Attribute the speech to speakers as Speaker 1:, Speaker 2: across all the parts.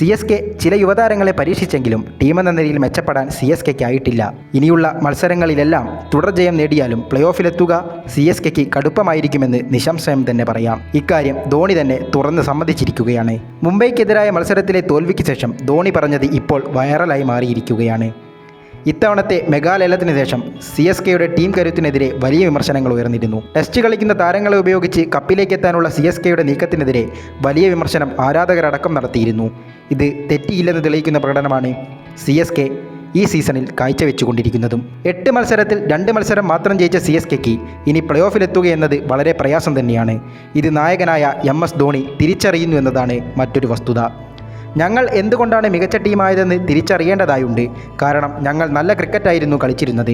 Speaker 1: CSK ചില യുവതാരങ്ങളെ പരീക്ഷിച്ചെങ്കിലും ടീമെന്ന നിലയിൽ മെച്ചപ്പെടാൻ CSKയ്ക്ക് ആയിട്ടില്ല. ഇനിയുള്ള മത്സരങ്ങളിലെല്ലാം തുടർജയം നേടിയാലും പ്ലേ ഓഫിലെത്തുക CSKയ്ക്ക് കടുപ്പമായിരിക്കുമെന്ന് നിസ്സംശയം തന്നെ പറയാം. ഇക്കാര്യം ധോണി തന്നെ തുറന്ന് സമ്മതിച്ചിരിക്കുകയാണ്. മുംബൈക്കെതിരായ മത്സരത്തിലെ തോൽവിക്ക് ശേഷം ധോണി പറഞ്ഞത് ഇപ്പോൾ വൈറലായി മാറിയിരിക്കുകയാണ്. ഇത്തവണത്തെ മെഗാലേലത്തിന് ശേഷം CSKയുടെ ടീം കരുത്തിനെതിരെ വലിയ വിമർശനങ്ങൾ ഉയർന്നിരുന്നു. ടെസ്റ്റ് കളിക്കുന്ന താരങ്ങളെ ഉപയോഗിച്ച് കപ്പിലേക്കെത്താനുള്ള CSKയുടെ നീക്കത്തിനെതിരെ വലിയ വിമർശനം ആരാധകരടക്കം നടത്തിയിരുന്നു. ഇത് തെറ്റിയില്ലെന്ന് തെളിയിക്കുന്ന പ്രകടനമാണ് CSK ഈ സീസണിൽ കാഴ്ചവെച്ചുകൊണ്ടിരിക്കുന്നതും. 8 മത്സരത്തിൽ 2 മത്സരം മാത്രം ജയിച്ച CSKയ്ക്ക് ഇനി പ്ലേ ഓഫിലെത്തുകയെന്നത് വളരെ പ്രയാസം തന്നെയാണ്. ഇത് നായകനായ MS ധോണി തിരിച്ചറിയുന്നു എന്നതാണ് മറ്റൊരു വസ്തുത. ഞങ്ങൾ എന്തുകൊണ്ടാണ് മികച്ച ടീമായതെന്ന് തിരിച്ചറിയേണ്ടതായുണ്ട്. കാരണം ഞങ്ങൾ നല്ല ക്രിക്കറ്റായിരുന്നു കളിച്ചിരുന്നത്.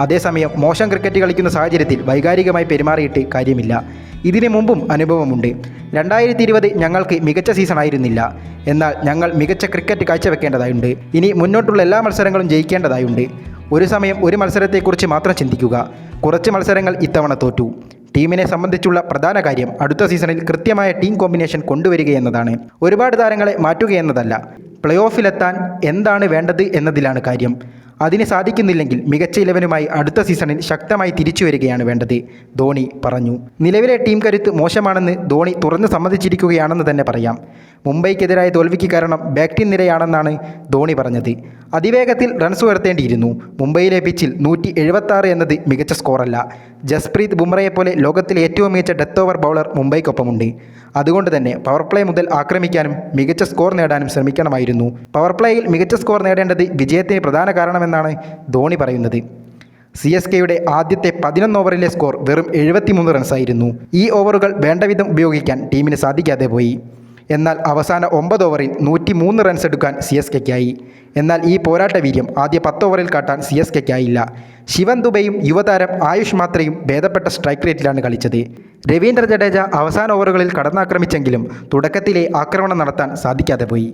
Speaker 1: അതേസമയം മോശം ക്രിക്കറ്റ് കളിക്കുന്ന സാഹചര്യത്തിൽ വൈകാരികമായി പെരുമാറിയിട്ട് കാര്യമില്ല. ഇതിനു മുമ്പും അനുഭവമുണ്ട്. 2020 ഞങ്ങൾക്ക് മികച്ച സീസൺ ആയിരുന്നില്ല. എന്നാൽ ഞങ്ങൾ മികച്ച ക്രിക്കറ്റ് കാഴ്ചവെക്കേണ്ടതായുണ്ട്. ഇനി മുന്നോട്ടുള്ള എല്ലാ മത്സരങ്ങളും ജയിക്കേണ്ടതായുണ്ട്. ഒരു സമയം ഒരു മത്സരത്തെക്കുറിച്ച് മാത്രം ചിന്തിക്കുക. കുറച്ച് മത്സരങ്ങൾ ഇത്തവണ തോറ്റു. ടീമിനെ സംബന്ധിച്ചുള്ള പ്രധാന കാര്യം അടുത്ത സീസണിൽ കൃത്യമായ ടീം കോമ്പിനേഷൻ കൊണ്ടുവരികയെന്നതാണ്. ഒരുപാട് താരങ്ങളെ മാറ്റുകയെന്നതല്ല. പ്ലേ ഓഫിലെത്താൻ എന്താണ് വേണ്ടത് എന്നതിലാണ് കാര്യം. അതിന് സാധിക്കുന്നില്ലെങ്കിൽ മികച്ച 11മായി അടുത്ത സീസണിൽ ശക്തമായി തിരിച്ചു വരികയാണ് വേണ്ടത്, ധോണി പറഞ്ഞു. നിലവിലെ ടീം കരുത്ത് മോശമാണെന്ന് ധോണി തുറന്ന് സമ്മതിച്ചിരിക്കുകയാണെന്ന് തന്നെ പറയാം. മുംബൈക്കെതിരായ തോൽവിക്ക് കാരണം ബാറ്റിംഗ് നിരയാണെന്നാണ് ധോണി പറഞ്ഞത്. അതിവേഗത്തിൽ റൺസ് ഉയർത്തേണ്ടിയിരുന്നു. മുംബൈയിലെ പിച്ചിൽ 176 എന്നത് മികച്ച സ്കോറല്ല. ജസ്പ്രീത് ബുംറയെപ്പോലെ ലോകത്തിലെ ഏറ്റവും മികച്ച ഡെത്ത് ഓവർ ബൗളർ മുംബൈക്കൊപ്പമുണ്ട്. അതുകൊണ്ട് തന്നെ പവർ പ്ലേ മുതൽ ആക്രമിക്കാനും മികച്ച സ്കോർ നേടാനും ശ്രമിക്കണമായിരുന്നു. പവർ പ്ലേയിൽ മികച്ച സ്കോർ നേടേണ്ടത് വിജയത്തിന് പ്രധാന കാരണമെന്നാണ് ധോണി പറയുന്നത്. CSKയുടെ ആദ്യത്തെ 11 ഓവറിലെ സ്കോർ വെറും 73 റൺസായിരുന്നു. ഈ ഓവറുകൾ വേണ്ടവിധം ഉപയോഗിക്കാൻ ടീമിന് സാധിക്കാതെ പോയി. എന്നാൽ അവസാന 9 ഓവറിൽ 103 റൺസ് എടുക്കാൻ CSKയ്ക്കായി. എന്നാൽ ഈ പോരാട്ട വീര്യം ആദ്യ 10 ഓവറിൽ കാട്ടാൻ CSKയ്ക്കായില്ല. ശിവൻ ദുബെയും യുവതാരം ആയുഷ് മാത്രയും ഭേദപ്പെട്ട സ്ട്രൈക്ക് റേറ്റിലാണ് കളിച്ചത്. രവീന്ദ്ര ജഡേജ അവസാന ഓവറുകളിൽ കടന്നാക്രമിച്ചെങ്കിലും തുടക്കത്തിലെ ആക്രമണം നടത്താൻ സാധിക്കാതെ പോയി.